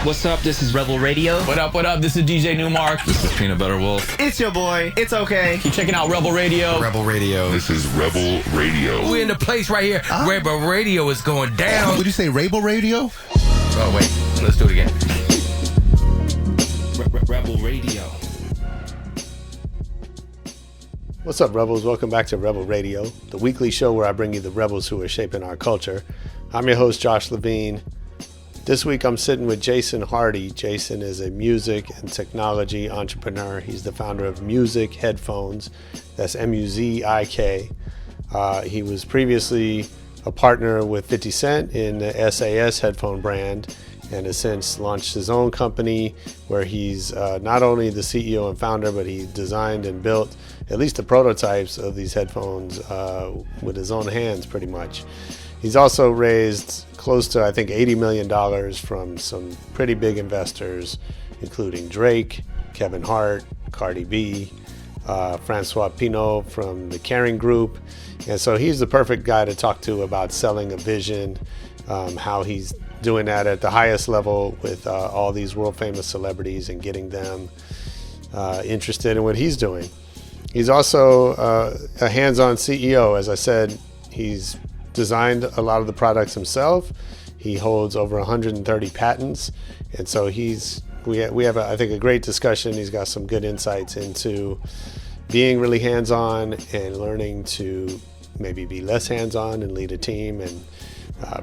What's up? This is Rebel Radio. What up? What up? This is DJ Newmark. This is Peanut Butter Wolf. It's your boy. It's okay. Keep checking out Rebel Radio. Rebel Radio. This is Rebel Radio. We're in the place right here. Rebel Radio is going down. Would you say Rebel Radio? Oh, wait. Let's do it again. Rebel Radio. What's up, Rebels? Welcome back to Rebel Radio, the weekly show where I bring you the rebels who are shaping our culture. I'm your host, Josh Levine. This week, I'm sitting with Jason Hardi. Jason is a music and technology entrepreneur. He's the founder of Muzik Headphones. That's M-U-Z-I-K. He was previously a partner with 50 Cent in the SAS headphone brand and has since launched his own company where he's not only the CEO and founder, but he designed and built at least the prototypes of these headphones with his own hands pretty much. He's also raised close to, I think, $80 million from some pretty big investors, including Drake, Kevin Hart, Cardi B, François Pinault from the Kering group. And so he's the perfect guy to talk to about selling a vision, how he's doing that at the highest level with all these world famous celebrities and getting them interested in what he's doing. He's also a hands-on CEO. As I said, he's designed a lot of the products himself. He holds over 130 patents. And so we have I think, a great discussion. He's got some good insights into being really hands-on and learning to maybe be less hands-on and lead a team and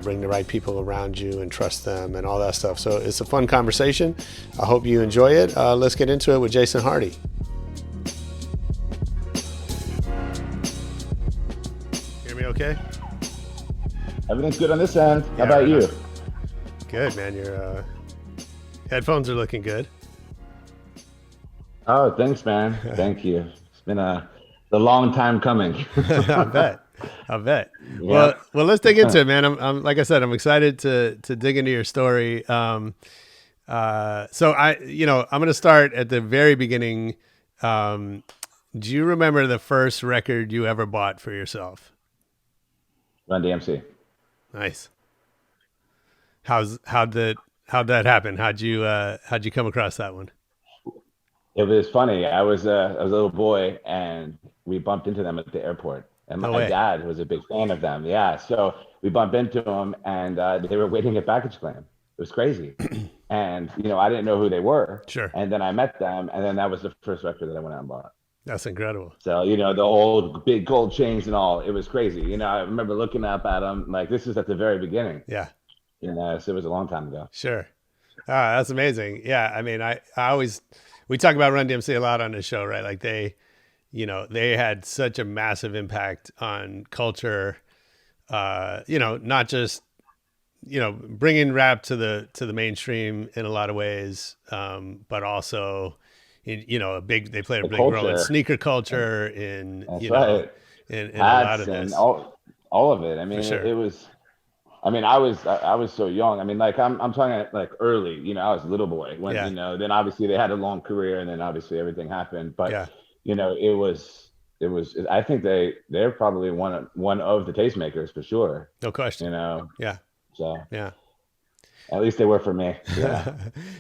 bring the right people around you and trust them and all that stuff. So it's a fun conversation. I hope you enjoy it. Let's get into it with Jason Hardi. Hear me okay? Everything's good on this end. How about you? Good, man. Your headphones are looking good. Oh, thanks, man. Thank you. It's been a long time coming. I bet. Yeah. Well, let's dig into it, man. I'm like I said, I'm excited to dig into your story. So I'm going to start at the very beginning. Do you remember the first record you ever bought for yourself? Run DMC. Nice. How'd that happen? How'd you come across that one? It was funny. I was a little boy, and we bumped into them at the airport. And my dad was a big fan of them. Yeah, so we bumped into them, and they were waiting at baggage claim. It was crazy, and I didn't know who they were. Sure. And then I met them, and then that was the first record that I went out and bought. That's incredible. So, the old big gold chains and all, it was crazy. I remember looking up at them like this is at the very beginning. Yeah. So it was a long time ago. Sure. That's amazing. Yeah. I mean, we talk about Run DMC a lot on this show, right? Like they had such a massive impact on culture, not just, bringing rap to the mainstream in a lot of ways, but also, they played a big role in sneaker culture, in a lot of this. All of it. I mean, sure. It was. I mean, I was so young. I mean, like I'm talking like early. I was a little boy when Then obviously they had a long career, and then obviously everything happened. But it was. I think they're probably one of the tastemakers for sure. No question. Yeah. So yeah. At least they were for me. Yeah.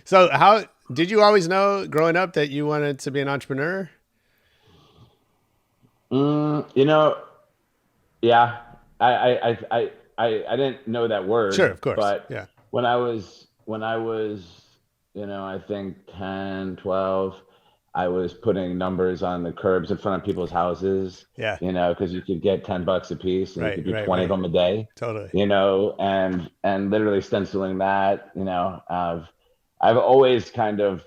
So how did you always know growing up that you wanted to be an entrepreneur? Yeah. I didn't know that word. Sure, of course. But yeah. When I was, I think 10, 12, I was putting numbers on the curbs in front of people's houses. Yeah. Because you could get $10 a piece, and you could do 20 of them a day. Totally. And literally stenciling that. I've always kind of,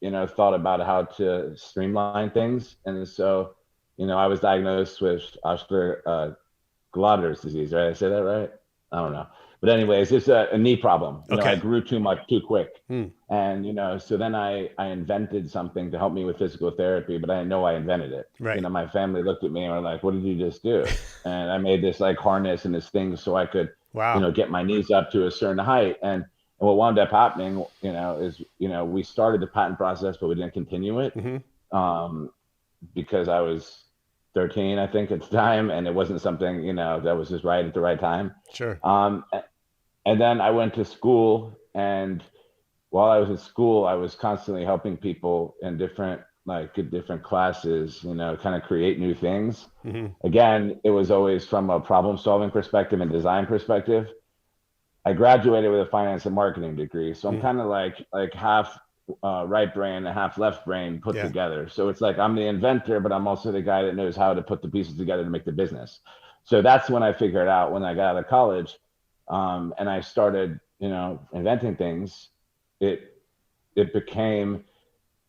thought about how to streamline things, and so, I was diagnosed with Glouder's disease, right? I say that right? I don't know. But anyways, it's a knee problem. I grew too much too quick. And, so then I invented something to help me with physical therapy, but I didn't know I invented it. Right. My family looked at me and were like, what did you just do? And I made this like harness and this thing so I could, get my knees up to a certain height. And what wound up happening, is, we started the patent process, but we didn't continue it. Because I was 13, I think, at the time, and it wasn't something, that was just right at the right time. Sure. And then I went to school, and while I was at school, I was constantly helping people in different classes, kind of create new things. Again, it was always from a problem solving perspective and design perspective. I graduated with a finance and marketing degree. So I'm kind of like half right brain and half left brain put together. So it's like I'm the inventor, but I'm also the guy that knows how to put the pieces together to make the business. So that's when I figured out, when I got out of college, and I started, inventing things. It became,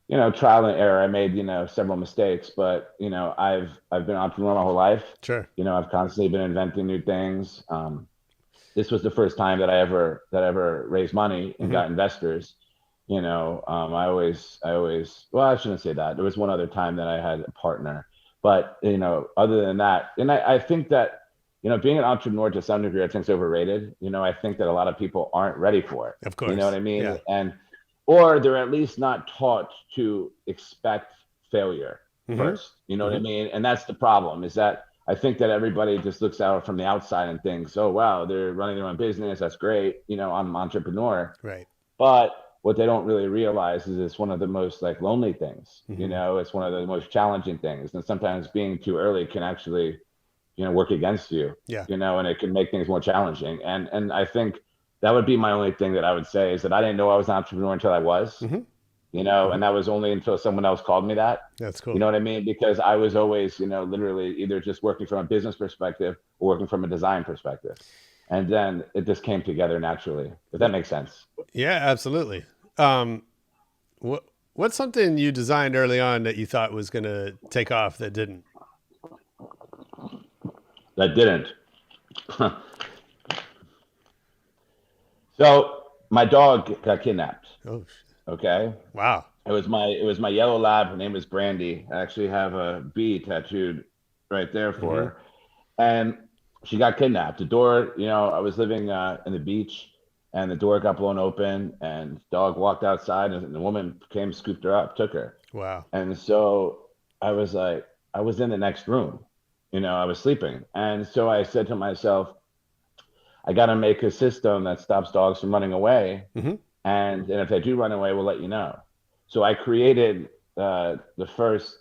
trial and error. I made, several mistakes, but, I've been an entrepreneur my whole life. Sure. I've constantly been inventing new things. This was the first time that I ever raised money and got investors. I always, well, I shouldn't say that. There was one other time that I had a partner, but, other than that, and I think that, being an entrepreneur to some degree, I think is overrated. I think that a lot of people aren't ready for it. Of course. You know what I mean? Yeah. Or they're at least not taught to expect failure first. You know what I mean? And that's the problem, is that I think that everybody just looks out from the outside and thinks, oh, wow, they're running their own business. That's great. I'm an entrepreneur. Right. But what they don't really realize is it's one of the most lonely things. It's one of the most challenging things. And sometimes being too early can actually, work against you. Yeah. And it can make things more challenging. And I think that would be my only thing that I would say, is that I didn't know I was an entrepreneur until I was. And that was only until someone else called me that. That's cool. You know what I mean? Because I was always, literally either just working from a business perspective or working from a design perspective. And then it just came together naturally, if that makes sense. Yeah, absolutely. What's something you designed early on that you thought was going to take off that didn't? That didn't. So my dog got kidnapped. Oh, okay. Wow. It was my yellow lab. Her name was Brandy. I actually have a bee tattooed right there for her. And she got kidnapped. The door, I was living in the beach, and the door got blown open, and the dog walked outside, and the woman came, scooped her up, took her. Wow. And so I was in the next room, I was sleeping. And so I said to myself, I got to make a system that stops dogs from running away. And if they do run away, we'll let you know. So I created the first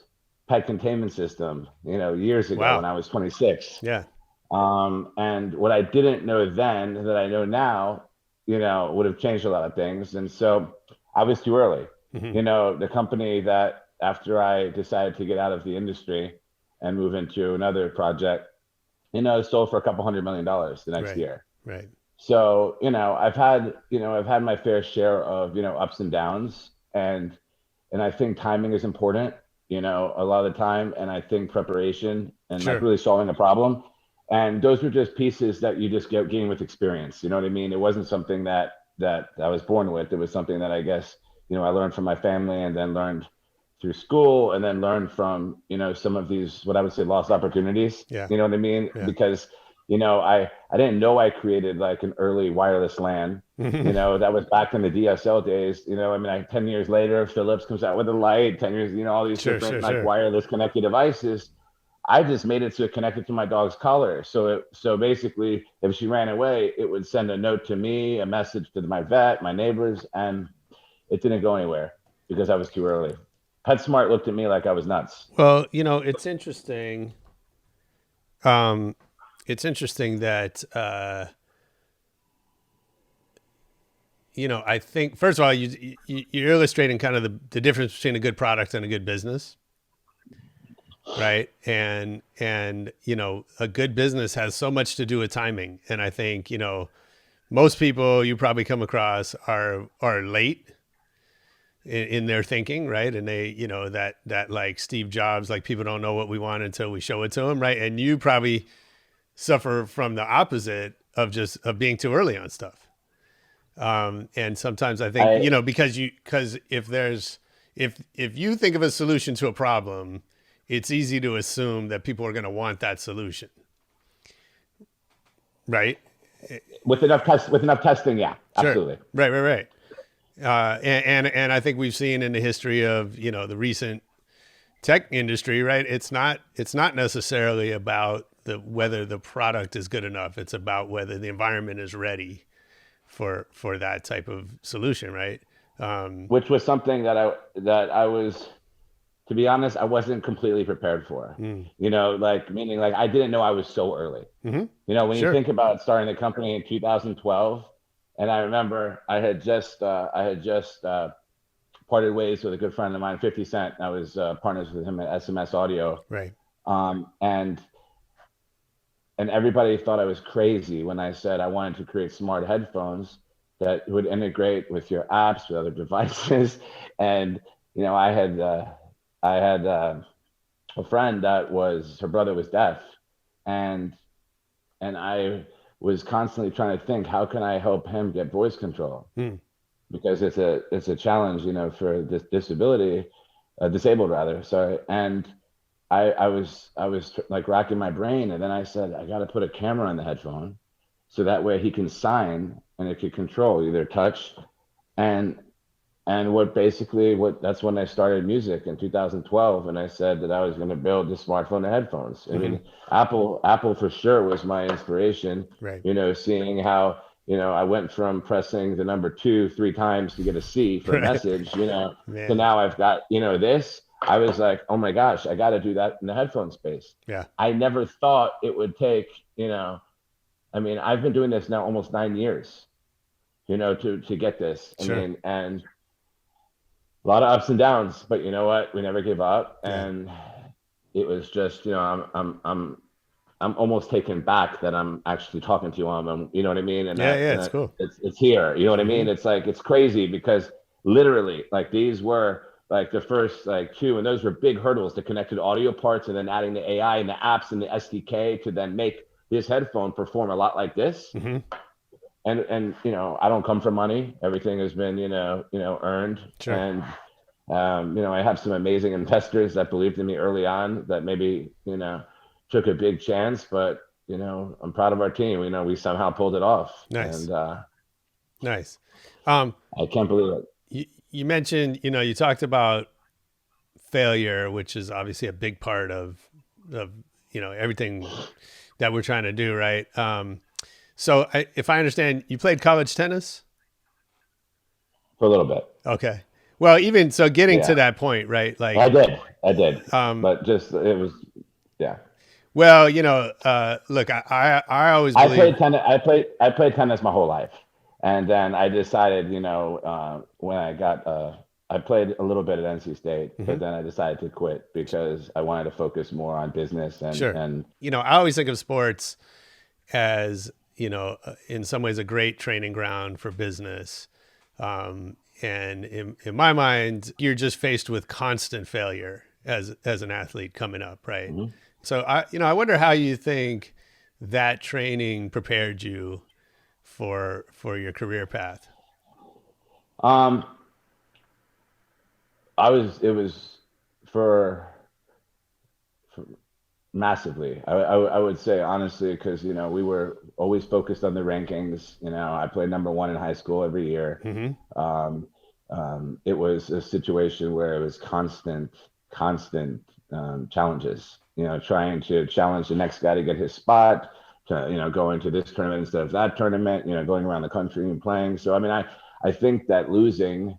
pet containment system, years ago when I was 26. Yeah. And what I didn't know then that I know now, would have changed a lot of things. And so I was too early. The company that, after I decided to get out of the industry and move into another project, sold for $200 million the next year. Right. So, I've had my fair share of, ups and downs, and I think timing is important, a lot of the time. And I think preparation and really solving a problem. And those were just pieces that you just gain with experience. You know what I mean? It wasn't something that I was born with. It was something that I guess, I learned from my family, and then learned through school, and then learned from, some of these, what I would say, lost opportunities. Yeah. You know what I mean? Yeah. Because, I didn't know I created an early wireless LAN, that was back in the DSL days, 10 years later, Philips comes out with a light, 10 years, all these different wireless connected devices. I just made it so it connected to my dog's collar. So basically, if she ran away, it would send a note to me, a message to my vet, my neighbors, and it didn't go anywhere because I was too early. PetSmart looked at me like I was nuts. Well, it's interesting. It's interesting that, I think, first of all, you're illustrating kind of the difference between a good product and a good business. Right. And, a good business has so much to do with timing. And I think, most people you probably come across are late in their thinking. Right. And they, that like Steve Jobs, like, people don't know what we want until we show it to them. Right. And you probably suffer from the opposite of being too early on stuff. And sometimes I think, because if you think of a solution to a problem, it's easy to assume that people are going to want that solution. Right. With enough testing. Yeah, absolutely. Sure. Right. And I think we've seen in the history of, the recent tech industry, right. It's not necessarily about whether the product is good enough. It's about whether the environment is ready for that type of solution. Right. which was something that I was, to be honest, I wasn't completely prepared for. You know, like meaning like I didn't know I was so early. You know, when you think about starting the company in 2012, and I remember I had just parted ways with a good friend of mine, 50 Cent. I was partners with him at SMS Audio. Right. And everybody thought I was crazy when I said I wanted to create smart headphones that would integrate with your apps, with other devices. And, you know, I had a friend that her brother was deaf. And I was constantly trying to think, how can I help him get voice control? Because it's a challenge, you know, for this disabled rather. Sorry. And I was like racking my brain, and then I said, I got to put a camera on the headphone so that way he can sign and it could control either touch and that's when I started Muzik in 2012. And I said that I was going to build the smartphone and headphones. I mean, Apple for sure was my inspiration, right. You know, seeing how, you know, I went from pressing the number 2 3 times to get a C for a message, you know, so now I've got, you know, this. I was like, oh my gosh, I got to do that in the headphone space. Yeah. I never thought it would take, you know, I mean, I've been doing this now almost 9 years, you know, to get this. I mean, and a lot of ups and downs, but you know what? We never give up. And it was just, you know, I'm almost taken back that I'm actually talking to you on, you know what I mean? And it's cool. It's here, you know what I mean? It's like, it's crazy because literally like these were like the first like 2, and those were big hurdles to connect to the audio parts and then adding the AI and the apps and the SDK to then make this headphone perform a lot like this. And you know, I don't come from money. Everything has been, you know, earned. And you know, I have some amazing investors that believed in me early on that maybe, you know, took a big chance, but you know, I'm proud of our team. You know, we somehow pulled it off. Nice. And nice. I can't believe it. You mentioned, you know, you talked about failure, which is obviously a big part of you know, everything that we're trying to do, right? So if I understand, you played college tennis? For a little bit. Okay. Well, even so, getting to that point, right? Like I did. But just it was, Well, you know, look, I always believe... I played tennis my whole life, and then I decided, you know, when I got I played a little bit at NC State, but then I decided to quit because I wanted to focus more on business and you know, I always think of sports as, you know, in some ways a great training ground for business. And in my mind, you're just faced with constant failure as an athlete coming up, right? So I wonder how you think that training prepared you for your career path. It was for massively. I would say honestly, because you know we were always focused on the rankings. You know, I played number 1 in high school every year. It was a situation where it was constant challenges. You know, trying to challenge the next guy to get his spot, to, you know, go into this tournament instead of that tournament, you know, going around the country and playing. So, I mean, I think that losing,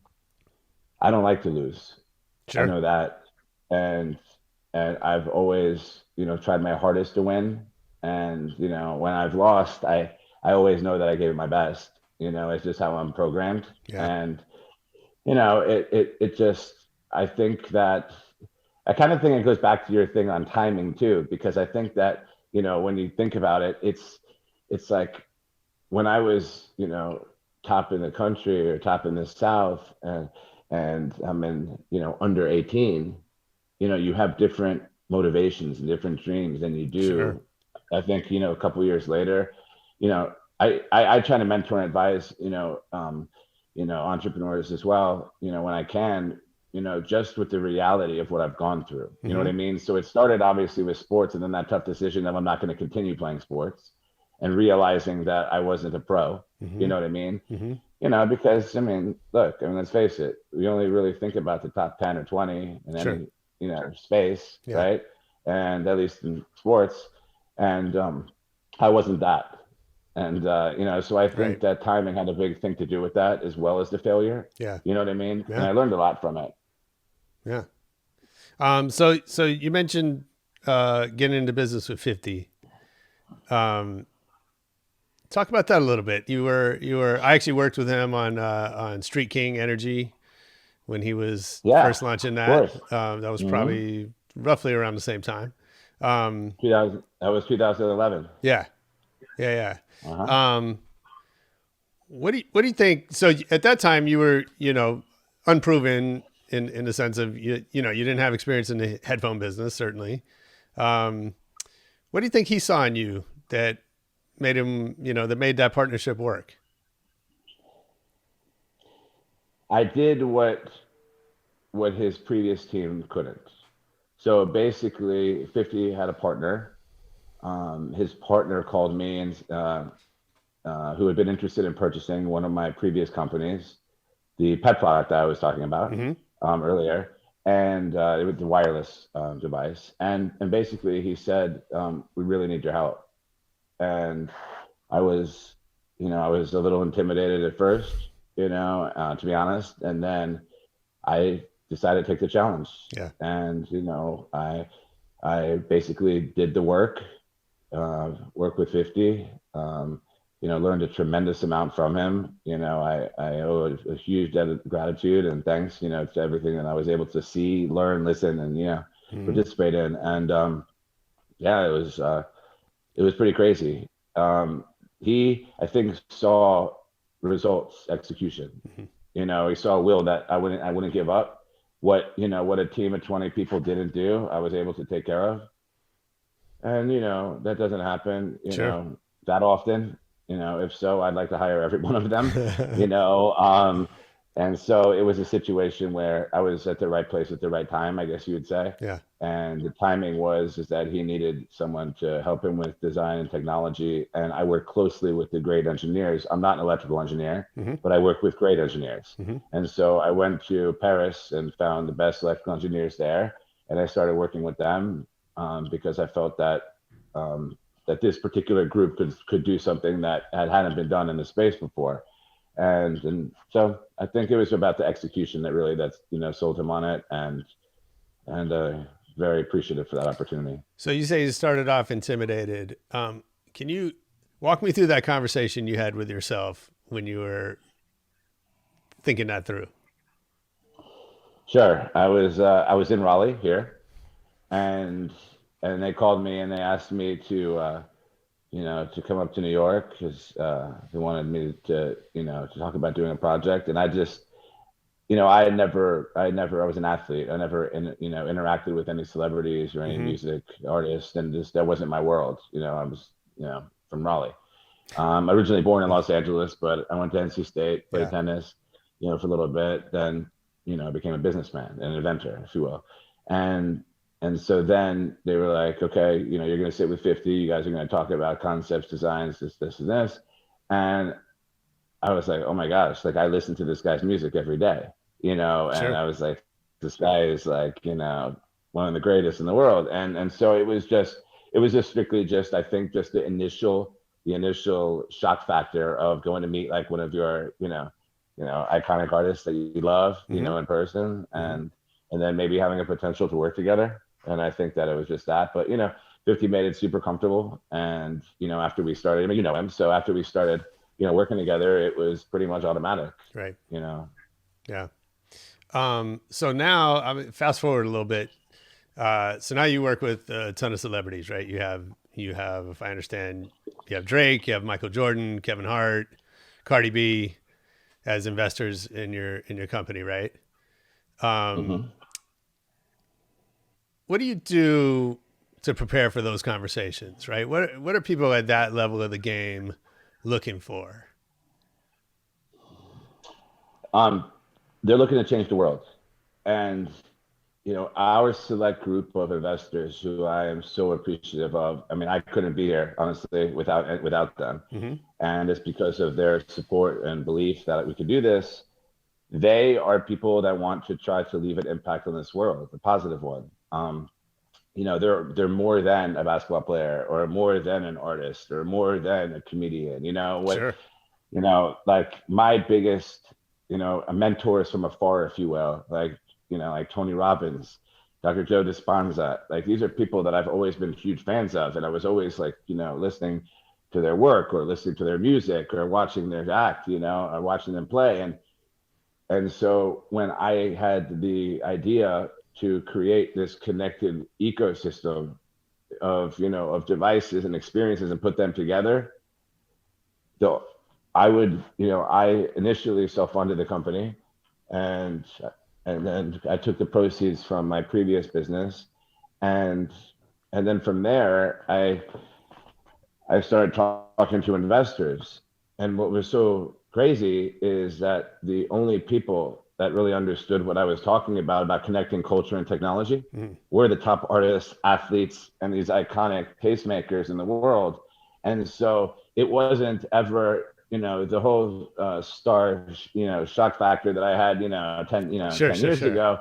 I don't like to lose. I know that. And I've always, you know, tried my hardest to win. And, you know, when I've lost, I always know that I gave it my best. You know, it's just how I'm programmed. And, you know, it just, I think that, I kind of think it goes back to your thing on timing too, because I think that, you know, when you think about it, it's like when I was, you know, top in the country or top in the South and I'm in, you know, under 18, you know, you have different motivations and different dreams than you do. I think, you know, a couple of years later, you know, I try to mentor and advise, you know, entrepreneurs as well, you know, when I can, you know, just with the reality of what I've gone through, you know what I mean? So it started obviously with sports, and then that tough decision that I'm not going to continue playing sports, and realizing that I wasn't a pro, you know what I mean? You know, because I mean, look, I mean, let's face it, we only really think about the top 10 or 20 in any, you know, space, right? And at least in sports. And I wasn't that. And so I think that timing had a big thing to do with that, as well as the failure. Yeah. You know what I mean? Yeah. And I learned a lot from it. Yeah. So you mentioned getting into business with 50. Talk about that a little bit. I actually worked with him on Street King Energy when he was first launching that. That was probably roughly around the same time. 2000. That was 2011. Yeah. Uh-huh. What do you think? So at that time you were, unproven in the sense of, you didn't have experience in the headphone business, certainly. What do you think he saw in you that made him, that made that partnership work? I did what his previous team couldn't. So basically 50 had a partner. His partner called me and who had been interested in purchasing one of my previous companies, the pet product that I was talking about earlier, and it was the wireless device. And basically he said, we really need your help. And I was a little intimidated at first, to be honest. And then I decided to take the challenge. Yeah. And, I basically did the work with 50, learned a tremendous amount from him. I owe a huge debt of gratitude and thanks, to everything that I was able to see, learn, listen, and, participate in. And, it was pretty crazy. He, I think, saw results, execution. He saw a will that I wouldn't give up. What a team of 20 people didn't do, I was able to take care of. And, that doesn't happen, that often. If so, I'd like to hire every one of them, and so it was a situation where I was at the right place at the right time, I guess you would say. Yeah. And the timing is that he needed someone to help him with design and technology. And I work closely with the great engineers. I'm not an electrical engineer, but I work with great engineers. And so I went to Paris and found the best electrical engineers there. And I started working with them because I felt that that this particular group could do something that hadn't been done in the space before. And so I think it was about the execution that sold him on it, and very appreciative for that opportunity. So you say you started off intimidated. Can you walk me through that conversation you had with yourself when you were thinking that through? Sure. I was in Raleigh here, and they called me and they asked me to come up to New York because they wanted me to talk about doing a project. And I just, I was an athlete. I never, interacted with any celebrities or any music artists, and that wasn't my world. I was, from Raleigh. Originally born in Los Angeles, but I went to NC State, played tennis, for a little bit. Then, I became a businessman, an inventor, if you will. And so then they were like, okay, you're going to sit with 50. You guys are going to talk about concepts, designs, this, and this. And I was like, oh my gosh, like I listen to this guy's music every day, and I was like, this guy is like, one of the greatest in the world. And so it was just strictly just, I think, just the initial shock factor of going to meet like one of your, iconic artists that you love, in person, and then maybe having a potential to work together. And I think that it was just that, but 50 made it super comfortable. And, after we started, him. So after we started, working together, it was pretty much automatic. Right. Yeah. So now, fast forward a little bit. So now you work with a ton of celebrities, right? You have, if I understand, you have Drake, you have Michael Jordan, Kevin Hart, Cardi B as investors in your company, right? What do you do to prepare for those conversations, right? What are people at that level of the game looking for? They're looking to change the world. And, our select group of investors who I am so appreciative of, I couldn't be here, honestly, without them. And it's because of their support and belief that we could do this. They are people that want to try to leave an impact on this world, a positive one. they're more than a basketball player or more than an artist or more than a comedian. Sure. Like my biggest, mentors from afar, if you will, like Tony Robbins, Dr. Joe Dispenza. Like these are people that I've always been huge fans of, and I was always like, listening to their work or listening to their music or watching their act, or watching them play. And so when I had the idea to create this connected ecosystem of devices and experiences and put them together, I initially self-funded the company, and then I took the proceeds from my previous business, and then from there I started talking to investors. And what was so crazy is that the only people that really understood what I was talking about connecting culture and technology were the top artists, athletes, and these iconic tastemakers in the world. And so it wasn't ever, the whole star, shock factor that I had, 10 years ago,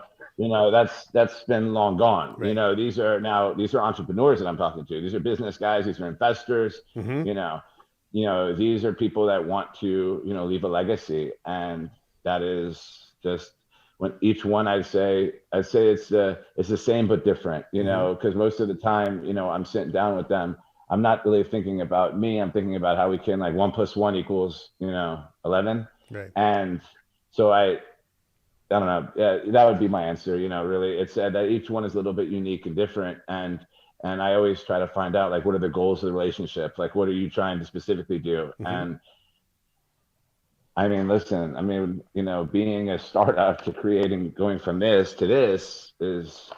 that's been long gone. Right. These are entrepreneurs that I'm talking to. These are business guys. These are investors. These are people that want to, leave a legacy. And that is just when each one, I'd say it's the same but different, because most of the time, I'm sitting down with them. I'm not really thinking about me. I'm thinking about how we can, like, 1 + 1 = 11. Right. And so I don't know. Yeah, that would be my answer. Really, it's that each one is a little bit unique and different. And I always try to find out, like, what are the goals of the relationship? Like, what are you trying to specifically do? And I mean, listen, being a startup to creating, going from this to this it's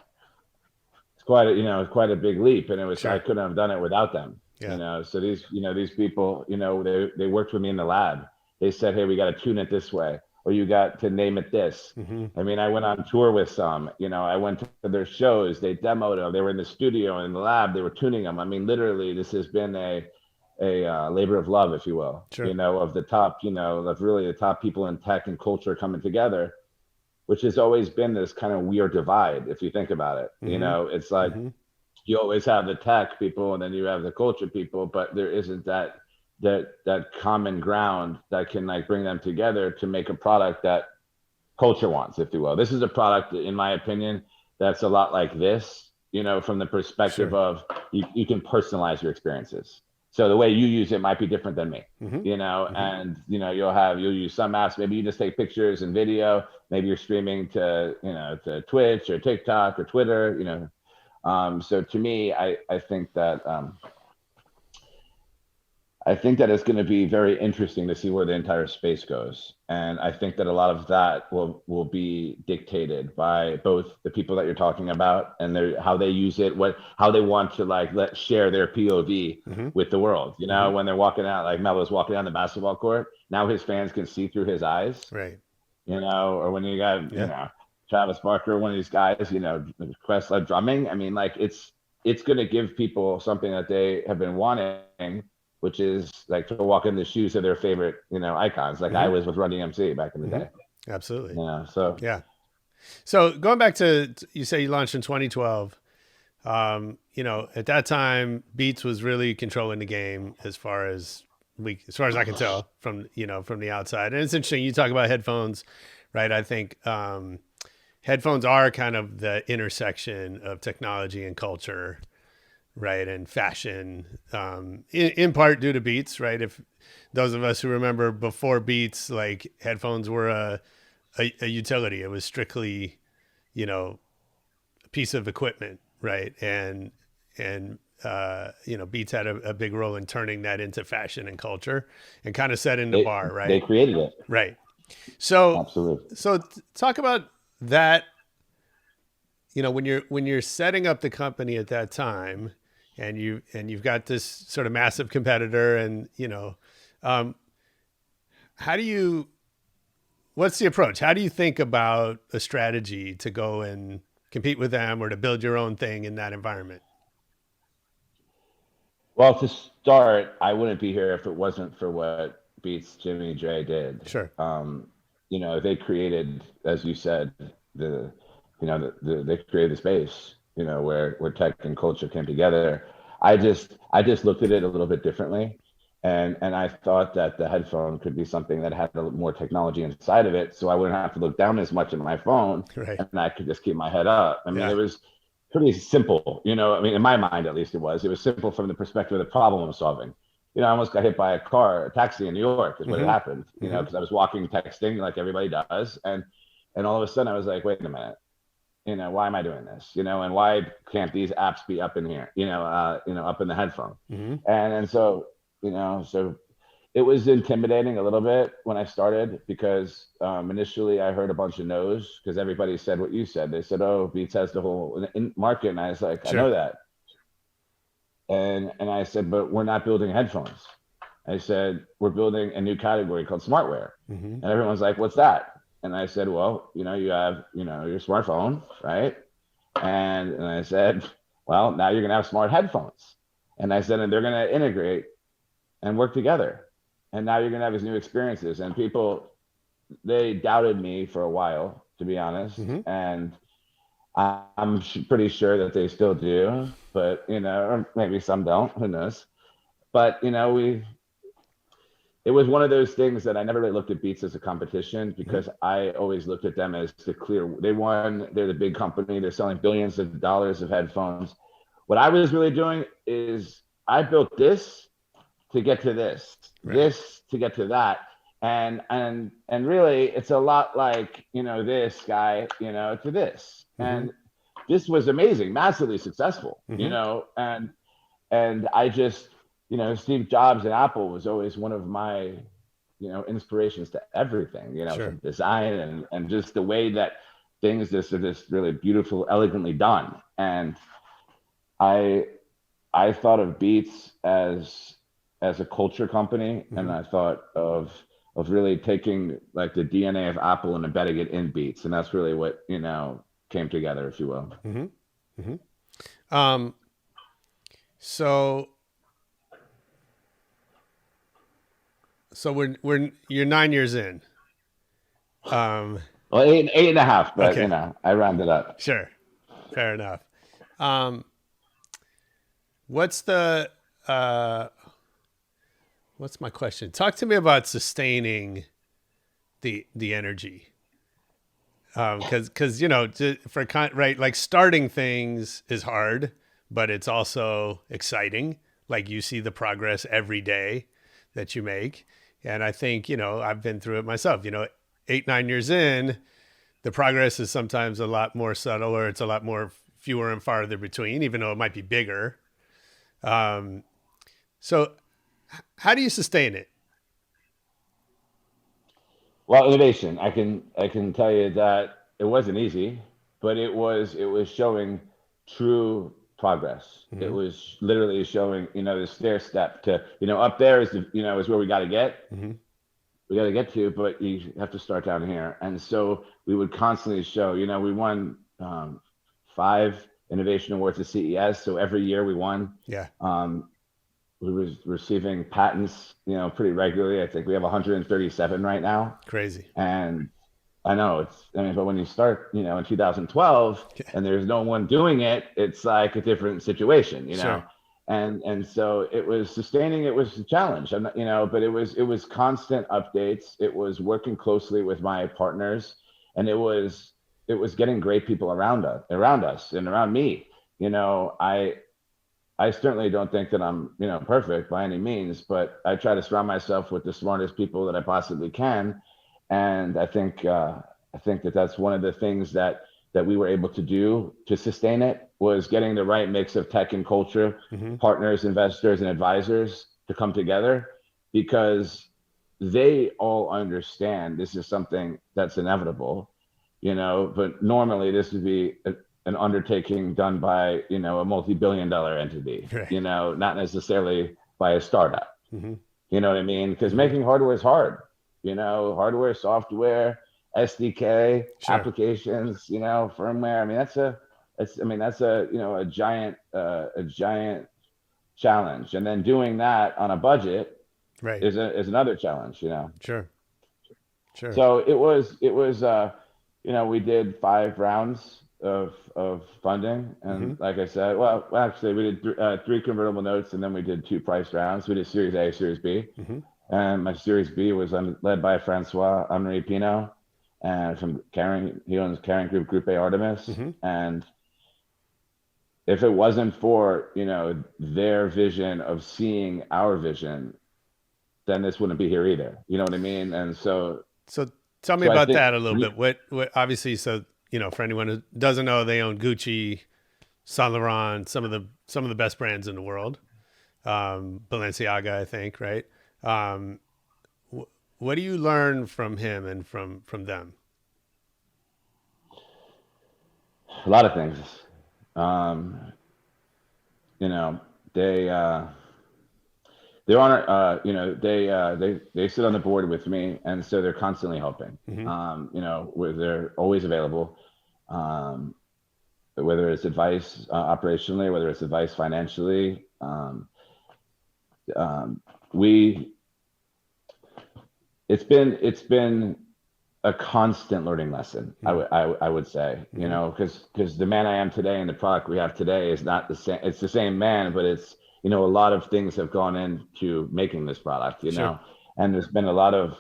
quite a big leap. And it was, I couldn't have done it without them. Yeah. So these people, they worked with me in the lab. They said, hey, we got to tune it this way, or you got to name it this. I mean, I went on tour with some, I went to their shows, they demoed them, they were in the studio, in the lab, they were tuning them. I mean, literally, this has been a labor of love, if you will, of the top, of really the top people in tech and culture coming together, which has always been this kind of weird divide. If you think about it, it's like you always have the tech people and then you have the culture people, but there isn't that common ground that can, like, bring them together to make a product that culture wants, if you will. This is a product, in my opinion, that's a lot like this, from the perspective of you can personalize your experiences. So the way you use it might be different than me, and, you'll use some apps. Maybe you just take pictures and video. Maybe you're streaming to Twitch or TikTok or Twitter, So to me, I think that, it's going to be very interesting to see where the entire space goes. And I think that a lot of that will be dictated by both the people that you're talking about and how they use it, how they want to, share their POV with the world. When they're walking out, like Melo's walking down the basketball court, now his fans can see through his eyes. Right. Or when you got, Travis Barker, one of these guys, Questlove drumming. I mean, like, it's going to give people something that they have been wanting, which is, like, to walk in the shoes of their favorite, icons, like I was with Run DMC back in the day. Absolutely. So yeah. So going back to, you say you launched in 2012. At that time, Beats was really controlling the game as far as I can tell from the outside. And it's interesting, you talk about headphones, right? I think headphones are kind of the intersection of technology and culture, right, and fashion, in part due to Beats, right? If those of us who remember before Beats, like, headphones were a utility. It was strictly, a piece of equipment, right? And Beats had a big role in turning that into fashion and culture, and kind of setting the bar, right? They created it, right? So absolutely. So talk about that. When you're setting up the company at that time, and you've got this sort of massive competitor, and what's the approach? How do you think about a strategy to go and compete with them or to build your own thing in that environment? Well, to start, I wouldn't be here if it wasn't for what Beats, Jimmy, Jay did. Sure. They created, as you said, they created the space. where tech and culture came together. I just looked at it a little bit differently. And I thought that the headphone could be something that had a little more technology inside of it, so I wouldn't have to look down as much at my phone, right. and I could just keep my head up. I mean, it was pretty simple, I mean, in my mind, at least it was simple from the perspective of the problem I'm solving. I almost got hit by a taxi in New York is what had happened, because I was walking, texting like everybody does. And all of a sudden I was like, wait a minute, why am I doing this? And why can't these apps be up in here, up in the headphone? And so, so it was intimidating a little bit when I started, because initially I heard a bunch of no's, because everybody said what you said. They said, oh, Beats has the whole market. And I was like, sure. I know that. And I said, but we're not building headphones. I said, we're building a new category called smartwear. And everyone's like, what's that? And I said, well, you have, your smartphone, right? And I said, well, now you're going to have smart headphones. And I said, and they're going to integrate and work together. And now you're going to have these new experiences. And people, they doubted me for a while, to be honest. And I'm pretty sure that they still do, but, or maybe some don't, who knows? But, it was one of those things that I never really looked at Beats as a competition, because I always looked at them as they're the big company, they're selling billions of dollars of headphones. What I was really doing is I built this to get to this, this to get to that. And really it's a lot like, this guy, to this. And this was amazing, massively successful, and I just, Steve Jobs and Apple was always one of my, inspirations to everything, from design and just the way that things are just really beautiful, elegantly done. And I thought of Beats as a culture company, and I thought of really taking like the DNA of Apple and embedding it in Beats, and that's really what came together, if you will. So you're 9 years in. Well, eight and a half, but okay. I rounded up. Sure, fair enough. What's my question? Talk to me about sustaining the energy. Because like starting things is hard, but it's also exciting. Like you see the progress every day that you make, and I think I've been through it myself. 8-9 years in, the progress is sometimes a lot more subtle, or it's a lot more fewer and farther between, even though it might be bigger. So, how do you sustain it? Well, innovation. I can tell you that it wasn't easy, but it was showing true progress. It was literally showing, the stair step to, up there is is where we got to get. We got to get to, but you have to start down here. And so we would constantly show. We won 5 innovation awards at CES. So every year we won. Yeah. We was receiving patents, pretty regularly. I think we have 137 right now. Crazy. And I know but when you start, in 2012 and there's no one doing it, it's like a different situation, Sure. And so it was sustaining. It was a challenge, but it was constant updates. It was working closely with my partners, and it was getting great people around us and around me. I certainly don't think that I'm, perfect by any means, but I try to surround myself with the smartest people that I possibly can. And I think that that's one of the things that we were able to do to sustain it, was getting the right mix of tech and culture, partners, investors, and advisors to come together, because they all understand this is something that's inevitable, but normally this would be an undertaking done by, a multi-billion-dollar entity, right. Not necessarily by a startup. You know what I mean? Because making hardware is hard. Hardware, software, SDK, sure. Applications, firmware. I mean, that's a giant challenge. And then doing that on a budget, right, is another challenge. Sure. So it was. We did 5 rounds of funding, and like I said, well, actually, we did three convertible notes, and then we did two price rounds. We did Series A, Series B, and my Series B was led by François Pinault, and from Kering. He owns Kering Group A Artemis, and if it wasn't for their vision of seeing our vision, then this wouldn't be here either. You know what I mean? And so tell me about that a little bit. What obviously, so for anyone who doesn't know, they own Gucci, Saint Laurent, some of the best brands in the world. Balenciaga, I think, right? What do you learn from him and from them? A lot of things. They're on they sit on the board with me, and so they're constantly helping. Where they're always available, whether it's advice operationally, whether it's advice financially. It's been a constant learning lesson. I would say, because the man I am today and the product we have today is not the same. It's the same man, but it's, a lot of things have gone into making this product, Sure. And there's been a lot of,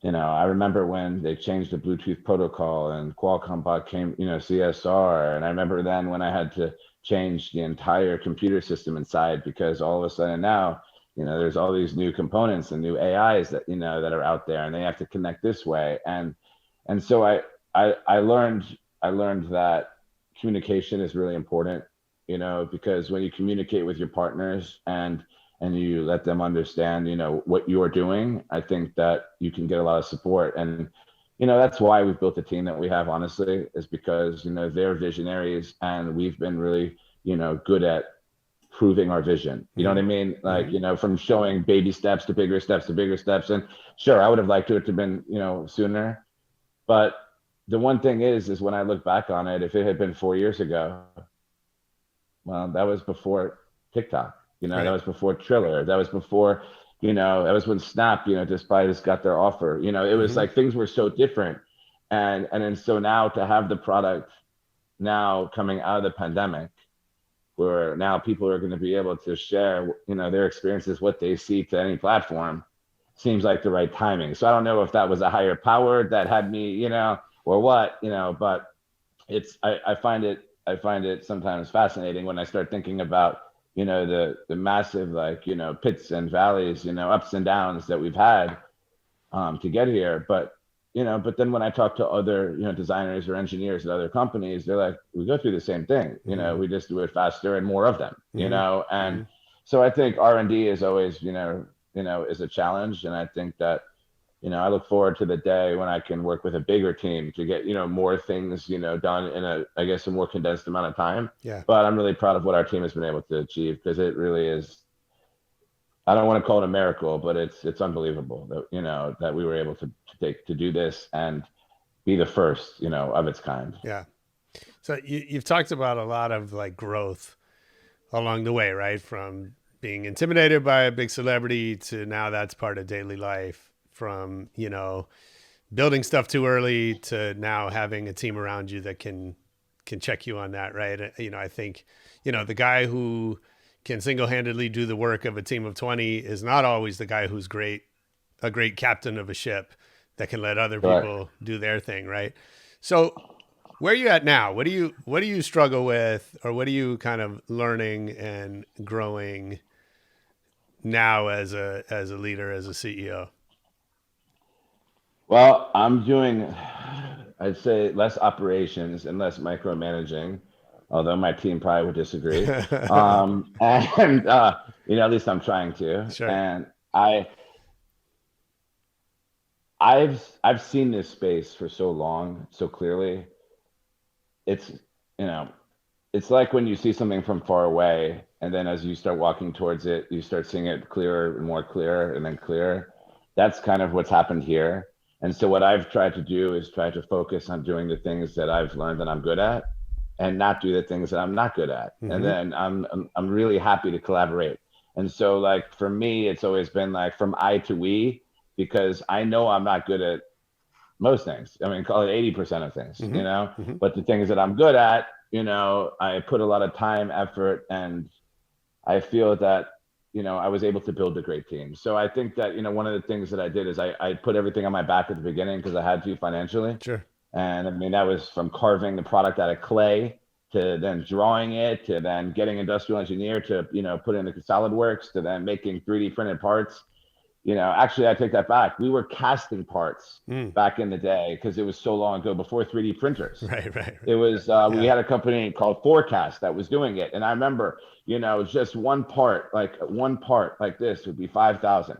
I remember when they changed the Bluetooth protocol and Qualcomm came, CSR. And I remember then when I had to change the entire computer system inside, because all of a sudden now, there's all these new components and new AIs that, that are out there, and they have to connect this way. And so I learned that communication is really important, because when you communicate with your partners and you let them understand, what you're doing, I think that you can get a lot of support. And, that's why we've built the team that we have, honestly, is because, they're visionaries, and we've been really, good at proving our vision. You know what I mean? Like, from showing baby steps to bigger steps to bigger steps. And sure, I would have liked it to have been, sooner. But the one thing is when I look back on it, if it had been 4 years ago, well, that was before TikTok, Right. That was before Triller. That was before, that was when Snap, just got their offer. It was like things were so different. And so now to have the product now coming out of the pandemic, where now people are going to be able to share, their experiences, what they see to any platform, seems like the right timing. So I don't know if that was a higher power that had me, or what, but I find it sometimes fascinating when I start thinking about, the massive, pits and valleys, ups and downs that we've had to get here. But then when I talk to other, designers or engineers at other companies, they're like, we go through the same thing, we just do it faster and more of them, and so I think R&D is always, is a challenge. And I think that, I look forward to the day when I can work with a bigger team to get, more things, done in a more condensed amount of time. Yeah. But I'm really proud of what our team has been able to achieve, because it really is, I don't want to call it a miracle, but it's unbelievable that, that we were able to do this and be the first, of its kind. Yeah. So you've talked about a lot of growth along the way, right? From being intimidated by a big celebrity to now that's part of daily life, from, building stuff too early to now having a team around you that can check you on that. Right. I think, the guy who can single-handedly do the work of a team of 20 is not always the guy who's a great captain of a ship that can let other people do their thing. Right. So where are you at now? What do you struggle with, or what are you kind of learning and growing now as a leader, as a CEO? Well, I'm doing, I'd say, less operations and less micromanaging, although my team probably would disagree. And at least I'm trying to. Sure. And I've seen this space for so long, so clearly. It's like when you see something from far away, and then as you start walking towards it, you start seeing it clearer and more clear and then clearer. That's kind of what's happened here. And so what I've tried to do is try to focus on doing the things that I've learned that I'm good at, and not do the things that I'm not good at. And then I'm really happy to collaborate. And so for me, it's always been from I to we, because I know I'm not good at most things. I mean, call it 80% of things, you know, but the things that I'm good at, you know, I put a lot of time, effort, and I feel that, you know, I was able to build a great team. So I think that, you know, one of the things that I did is I put everything on my back at the beginning because I had to financially. Sure. And I mean, that was from carving the product out of clay to then drawing it, to then getting industrial engineer to, you know, put in the SolidWorks, to then making 3D printed parts. You know, actually, I take that back. We were casting parts back in the day because it was so long ago, before 3D printers. Right. It was, we had a company called Forecast that was doing it. And I remember, you know, just one part like this would be 5,000.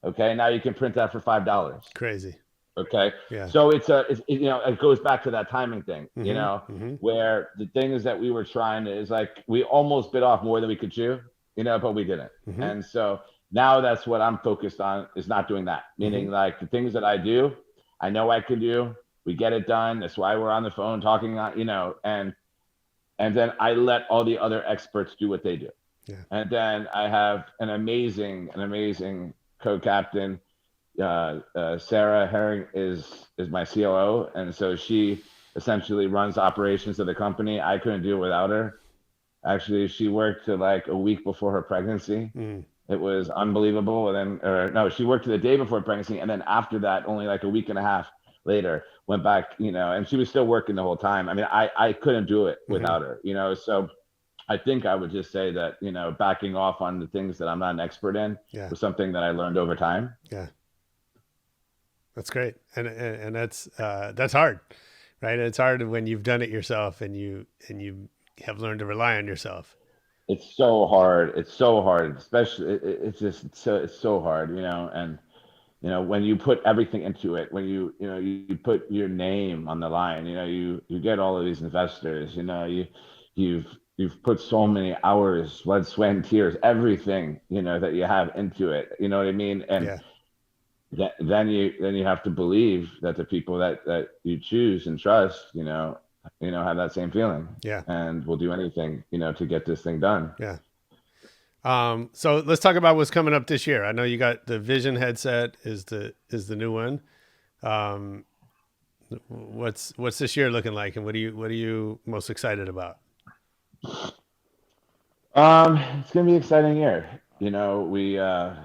Okay. Now you can print that for $5. Crazy. Okay. Yeah. So it's you know, it goes back to that timing thing, you know, where the things that we were trying to, is like, we almost bit off more than we could chew, you know, but we didn't. And so now that's what I'm focused on, is not doing that. Meaning like the things that I do, I know I can do, we get it done. That's why we're on the phone talking, you know, and then I let all the other experts do what they do. Yeah. And then I have an amazing co-captain. Sarah Herring is my COO, and so she essentially runs operations of the company. I couldn't do it without her. Actually, she worked to like a week before her pregnancy. It was unbelievable. And then, she worked to the day before pregnancy, and then after that, only like a week and a half later, went back, you know, and she was still working the whole time. I mean, I couldn't do it without her, you know. So I think I would just say that, you know, backing off on the things that I'm not an expert in was something that I learned over time. Yeah. That's great. And that's hard, right? It's hard when you've done it yourself and you have learned to rely on yourself. It's so hard. It's so hard, especially it's so hard, you know, and, you know, when you put everything into it, when you put your name on the line, you know, you get all of these investors, you know, you've put so many hours, blood, sweat, and tears, everything, you know, that you have into it, you know what I mean? And then you have to believe that the people that you choose and trust, you know, have that same feeling. Yeah. And will do anything, you know, to get this thing done. Yeah. So let's talk about what's coming up this year. I know you got the Vision headset is the new one. What's this year looking like, and what are you most excited about? It's gonna be an exciting year. You know, we're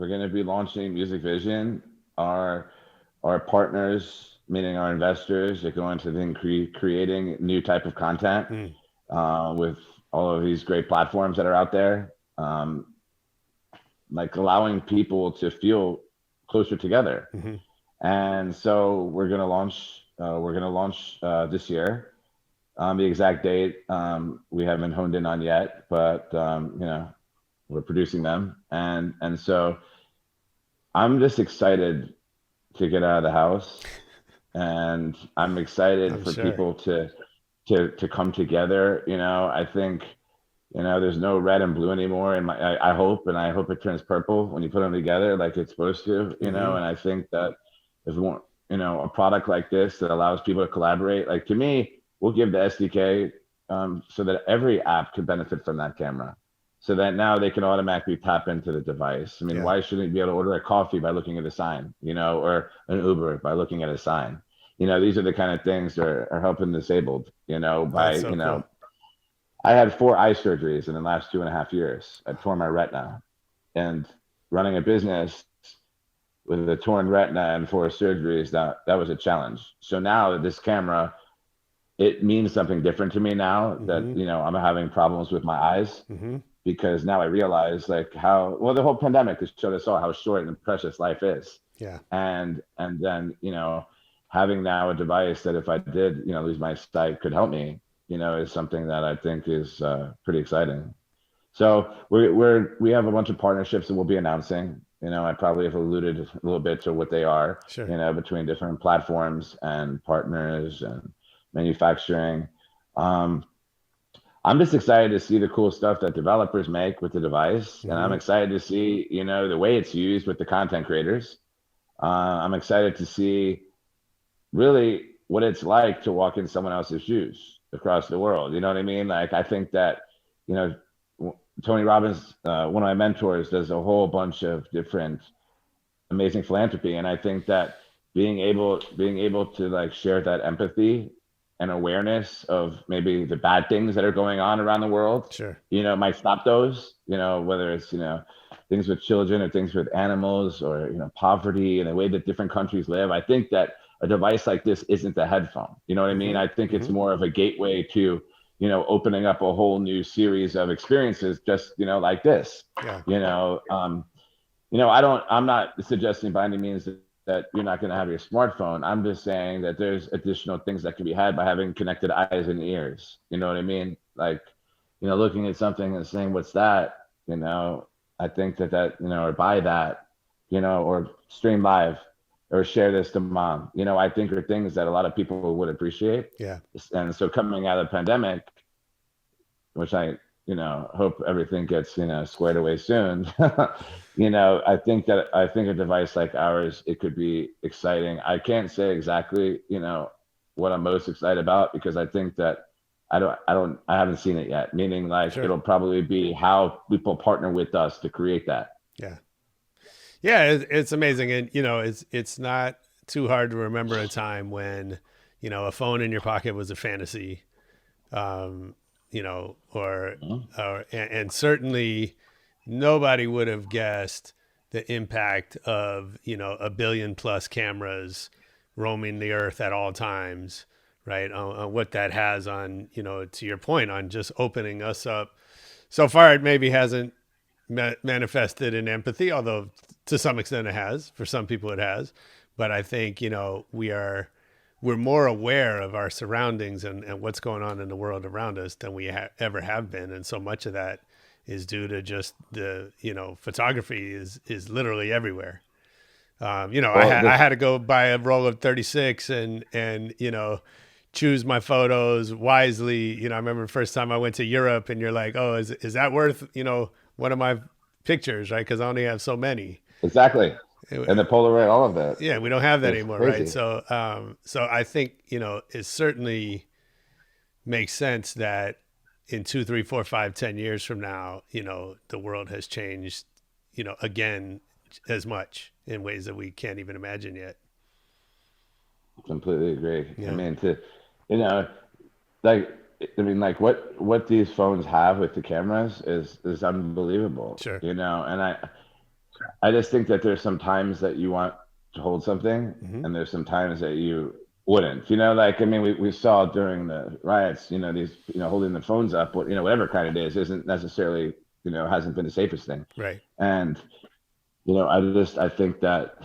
going to be launching Music Vision. Our partners, meaning our investors, are going to then creating new type of content with all of these great platforms that are out there, like allowing people to feel closer together. And so we're going to launch this year. The exact date we haven't honed in on yet, but you know, we're producing them, and so I'm just excited to get out of the house, and I'm excited for people to come together. You know, I think, you know, there's no red and blue anymore, and I hope it turns purple when you put them together like it's supposed to. You know, and I think that if we want, you know, a product like this that allows people to collaborate, like, to me, we'll give the SDK so that every app could benefit from that camera. So that now they can automatically tap into the device. I mean, why shouldn't you be able to order a coffee by looking at a sign, you know, or an Uber by looking at a sign? You know, these are the kind of things that are helping disabled, you know, by, you know, I had 4 eye surgeries in the last 2.5 years. I tore my retina, and running a business with a torn retina and 4 surgeries, that was a challenge. So now this camera, it means something different to me now that, you know, I'm having problems with my eyes. Because now I realize like the whole pandemic has showed us all how short and precious life is. Yeah. And then, you know, having now a device that if I did, you know, lose my sight could help me, you know, is something that I think is pretty exciting. So we have a bunch of partnerships that we'll be announcing. You know, I probably have alluded a little bit to what they are, you know, between different platforms and partners and manufacturing. I'm just excited to see the cool stuff that developers make with the device. And I'm excited to see, you know, the way it's used with the content creators. I'm excited to see really what it's like to walk in someone else's shoes across the world. You know what I mean? Like, I think that, you know, Tony Robbins, one of my mentors, does a whole bunch of different amazing philanthropy. And I think that being able to like share that empathy and awareness of maybe the bad things that are going on around the world. Sure. Might stop those, whether it's, things with children or things with animals or, poverty and the way that different countries live. I think that a device like this isn't a headphone. You know what I mean? I think it's more of a gateway to, opening up a whole new series of experiences just, like this. Yeah. I'm not suggesting by any means that you're not going to have your smartphone. I'm just saying that there's additional things that can be had by having connected eyes and ears. You know what I mean? Like, looking at something and saying, what's that? I think that, or buy that, or stream live or share this to mom, I think are things that a lot of people would appreciate. Yeah. And so coming out of the pandemic, which I, hope everything gets, squared away soon. I think a device like ours, it could be exciting. I can't say exactly, what I'm most excited about, because I think that I haven't seen it yet. Meaning like, Sure. It'll probably be how people partner with us to create that. Yeah. Yeah. It's amazing. And, it's not too hard to remember a time when, a phone in your pocket was a fantasy, and certainly nobody would have guessed the impact of, 1 billion plus cameras roaming the earth at all times, right? On what that has on, to your point, on just opening us up. So far, it maybe hasn't manifested in empathy, although to some extent it has. For some people it has. But I think, we're more aware of our surroundings and what's going on in the world around us than we ever have been. And so much of that is due to just the, photography is literally everywhere. I had to go buy a roll of 36 and choose my photos wisely. I remember the first time I went to Europe and you're like, oh, is that worth, one of my pictures, right? Because I only have so many. Exactly. And the Polaroid, all of that. Yeah, we don't have that anymore, crazy. right? So I think, it certainly makes sense that in 2, 3, 4, 5, 10 years from now, the world has changed, again, as much in ways that we can't even imagine yet. Completely agree. Yeah. I mean, what these phones have with the cameras is unbelievable. Sure. And I just think that there's some times that you want to hold something, and there's some times that you wouldn't. We saw during the riots, these, holding the phones up, whatever kind it is, isn't necessarily, hasn't been the safest thing. Right. And, I think that,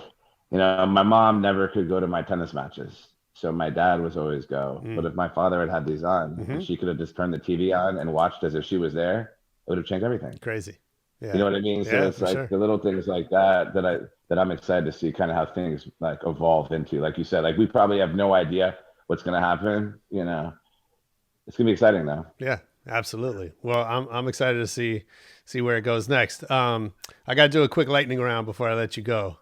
my mom never could go to my tennis matches. So my dad was always go. But if my father had these on, and she could have just turned the TV on and watched as if she was there, it would have changed everything. Crazy. Yeah. You know what I mean? So it's like the little things like that I'm excited to see kind of how things like evolve into. Like you said, like we probably have no idea what's going to happen. It's going to be exciting though. Yeah, absolutely. Well, I'm excited to see where it goes next. I got to do a quick lightning round before I let you go.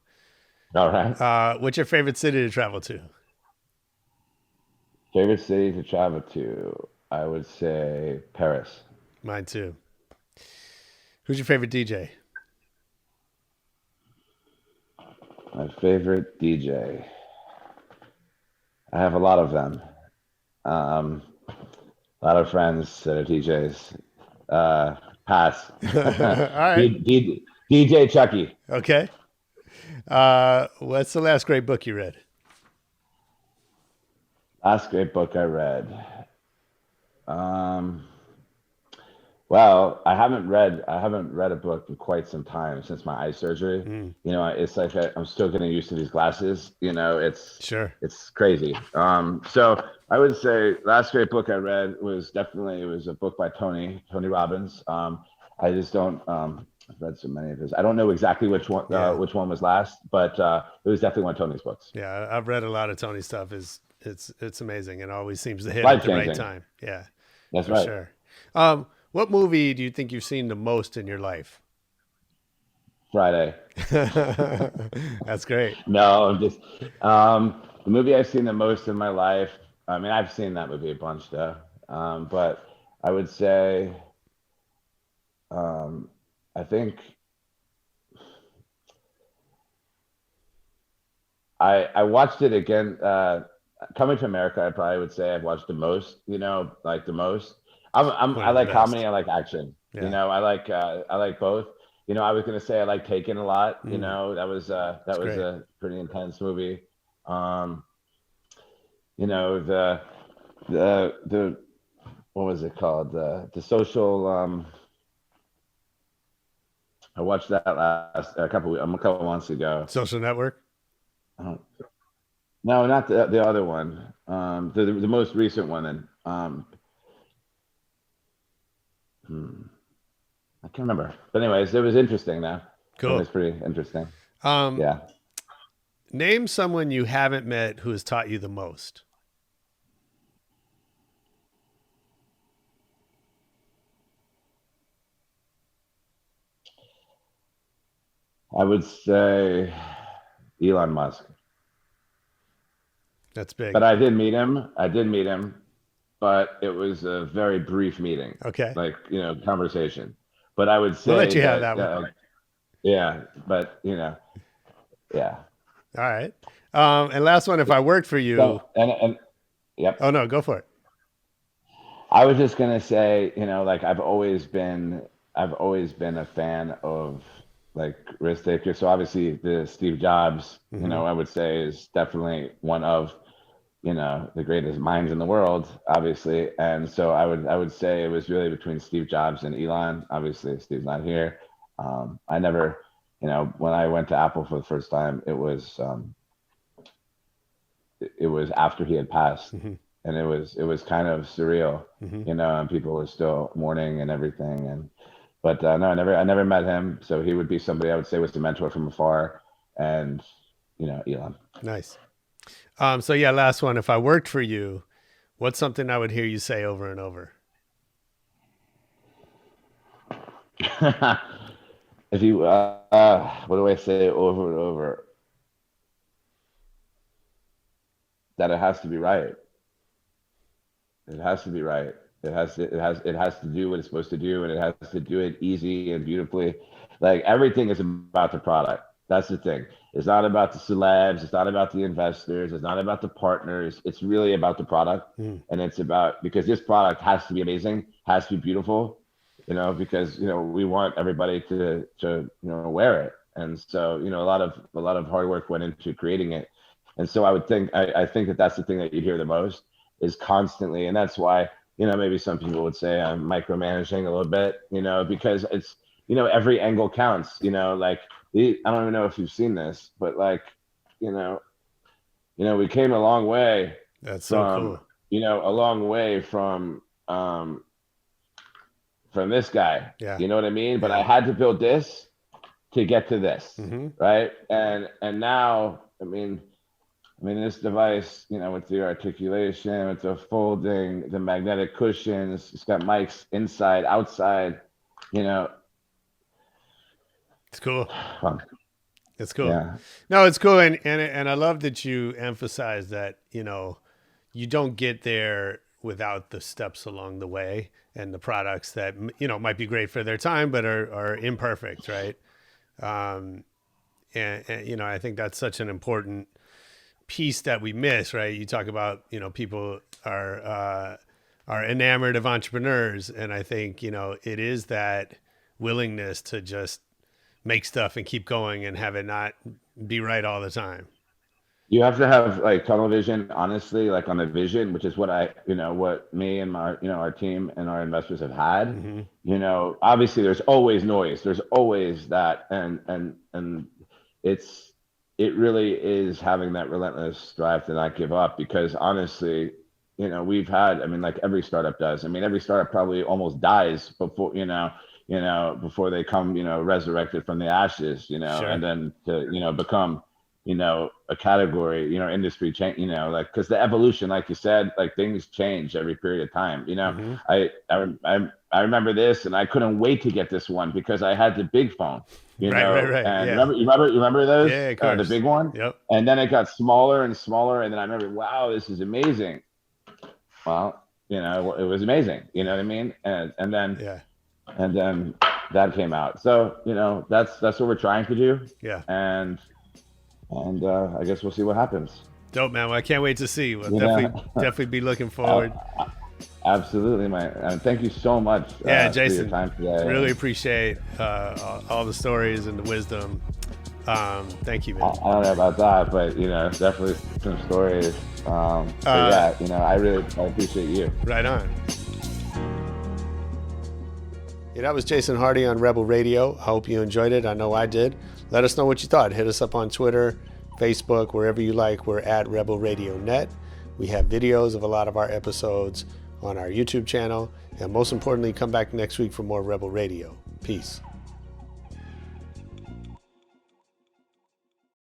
All right. What's your favorite city to travel to? Favorite city to travel to? I would say Paris. Mine too. Who's your favorite DJ? My favorite DJ. I have a lot of them. A lot of friends that are DJs. Pass. All right. DJ Chucky. Okay. What's the last great book you read? Last great book I read. Well, I haven't read a book in quite some time since my eye surgery. It's like I'm still getting used to these glasses. It's crazy. So I would say last great book I read was it was a book by Tony Robbins. I just don't. I've read so many of his. I don't know exactly which one was last, but it was definitely one of Tony's books. Yeah, I've read a lot of Tony's stuff. It's amazing and always seems to hit at the right time. Yeah, that's for right. Sure. What movie do you think you've seen the most in your life? Friday. That's great. No, I'm just the movie I've seen the most in my life. I mean, I've seen that movie a bunch though. But I would say I watched it again. Coming to America, I probably would say I've watched the most. Like the most. I like comedy. I like action. Yeah. I like both. I was gonna say I like Taken a lot. That was great. a pretty intense movie. The what was it called? The Social. I watched that a couple months ago. Social Network. No, not the other one. The most recent one. Then I can't remember. But anyways, it was interesting. Now, Cool. It was pretty interesting. Yeah. Name someone you haven't met who has taught you the most. I would say Elon Musk. That's big. But I did meet him, but it was a very brief meeting. Okay. Like, conversation. But I would say We'll let you have that one. Yeah, but yeah. All right. And last one, if I worked for you. So, and yep. Oh no, go for it. I was just gonna say, like I've always been a fan of like risk takers. So obviously the Steve Jobs, I would say is definitely one of, the greatest minds in the world, obviously. And so I would say it was really between Steve Jobs and Elon. Obviously Steve's not here. I never, when I went to Apple for the first time, it was after he had passed. Mm-hmm. And it was kind of surreal, Mm-hmm. And people were still mourning and everything. But no, I never met him. So he would be somebody I would say was the mentor from afar, and Elon. Nice. So yeah, last one. If I worked for you, what's something I would hear you say over and over? If you, what do I say over and over? That it has to be right. It has to be right. It has to do what it's supposed to do, and it has to do it easy and beautifully. Like everything is about the product. That's the thing. It's not about the celebs. It's not about the investors. It's not about the partners. It's really about the product. And it's about, because this product has to be amazing, has to be beautiful, because, we want everybody to wear it. And so, a lot of hard work went into creating it. And so I think that that's the thing that you hear the most is constantly. And that's why, maybe some people would say I'm micromanaging a little bit, because it's, every angle counts, like, I don't even know if you've seen this, but like, we came a long way. That's so cool. A long way from this guy. Yeah. You know what I mean? But I had to build this to get to this, right? And now, I mean, this device, with the articulation, with the folding, the magnetic cushions, it's got mics inside, outside, It's cool. It's cool. Yeah. No, it's cool. And I love that you emphasize that, you don't get there without the steps along the way and the products that, might be great for their time, but are imperfect. Right. And I think that's such an important piece that we miss, right? You talk about, people are enamored of entrepreneurs. And I think, it is that willingness to just make stuff and keep going and have it not be right all the time. You have to have like tunnel vision, honestly, like on the vision, which is what what me and my, our team and our investors have had. Obviously there's always noise. There's always that. And it really is having that relentless drive to not give up, because honestly, we've had, like every startup does. Every startup probably almost dies before, before they come, resurrected from the ashes, Sure. And then to, become, a category, industry change, like, cause the evolution, like you said, like things change every period of time, I remember this, and I couldn't wait to get this one because I had the big phone, Right. and Yeah. you remember those? Yeah, of course. The big one. Yep. And then it got smaller and smaller. And then I remember, wow, this is amazing. Well, it was amazing. You know what I mean? And then, Yeah. And then that came out. So, that's what we're trying to do. Yeah. And And I guess we'll see what happens. Dope, man. Well, I can't wait to see. We'll definitely be looking forward. Absolutely, man. And thank you so much Jason, for your time today. Really appreciate all the stories and the wisdom. Thank you, man. I don't know about that, but definitely some stories. But I appreciate you. Right on. Yeah, that was Jason Hardi on Rebel Radio. I hope you enjoyed it. I know I did. Let us know what you thought. Hit us up on Twitter, Facebook, wherever you like. We're at Rebel Radio Net. We have videos of a lot of our episodes on our YouTube channel. And most importantly, come back next week for more Rebel Radio. Peace.